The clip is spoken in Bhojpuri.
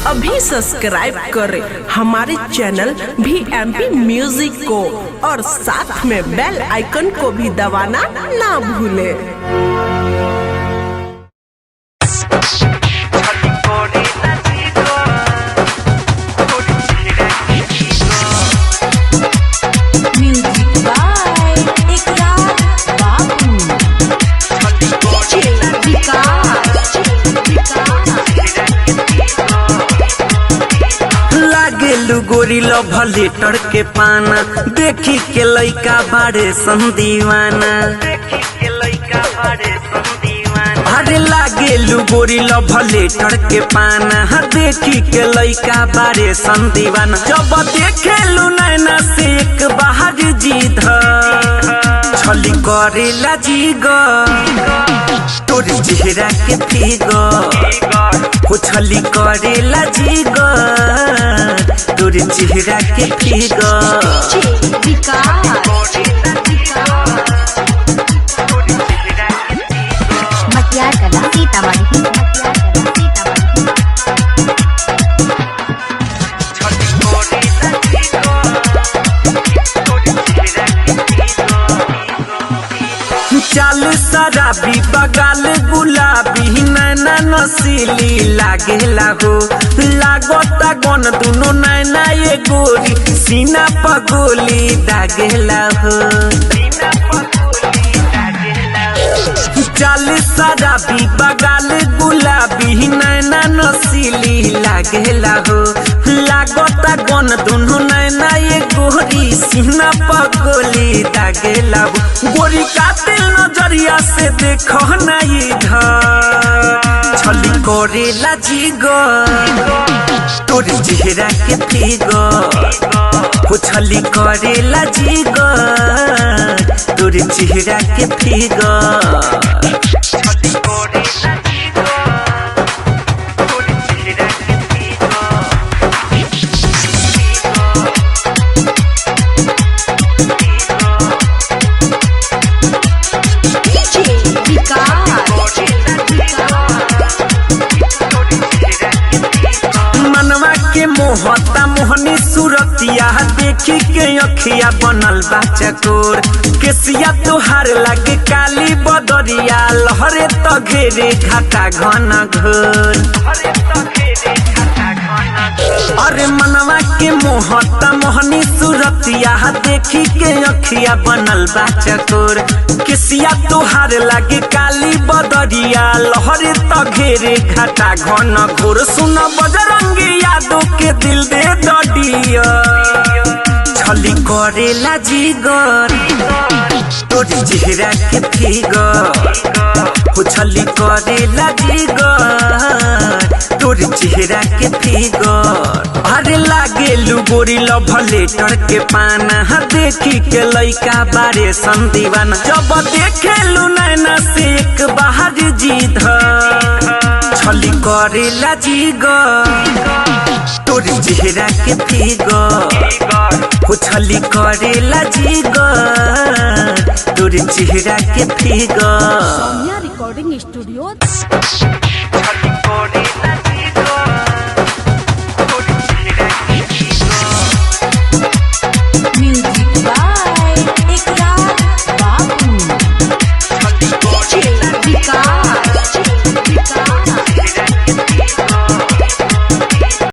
अभी सब्सक्राइब करें हमारे चैनल VMP म्यूजिक को और साथ में बेल आइकन को भी दबाना ना भूलें। गोरी लव लेटर के पाना देखी के लइका बारे संदीवाना अरे लागेलू गोरी लव लेटर के पाना देखी के लइका बारे संदीवाना जब देखेलू नैना से एक बाहर जीध छली करेला जीगर तोरी चेहरा के फिगर छली करेला जीगर तोरी चेहरा के फिगर चाल शराबी बगाल गुलाबी नैना नसीली लागेला हो लागता गन दुनो नैना ये गोरी सीना पगोली दागेला हो चाल शराबी बगाल गुलाबी नैना नसीली लागेला हो लागता गन दुनो नैना ये गोरी सीना पगोली दागेला हो गोरी कातिल नजरिया से देखो ना इधर छली करेला जीगर तोरी चेहरा के फिगर छली करेला जीगर तोरी चेहरा के फिगर मोहता मोहनी सूरतिया देखी के अखिया बनल बा चकोर केसिया तोहार लागे काली बदरिया लहरे तो घेरे घाटा घन घोर अरे मनवा के मोहता मोहनी सूरतिया देखी के अखिया बनल बा चकोर केसिया तोहार लागे काली बदरिया लहरे तो घेरे घाटा घन घोर सुन बजरंगी यादों के दिल दे दडिया छली करेला जीगर तोरी चेहरा के फिगर छली करेला जीगर तोरी चेहरा के फिगर अरे लागेलू गोरी लव लेटर के पाना देखी के लइका बारे संदीवाना जब देखेलू नैना से एक बाहर जीध छली करेला जीगर तोरी चेहरा के फिगर छली करेला जीगर तोरी चेहरा के फिगर रिकॉर्डिंग स्टूडियो।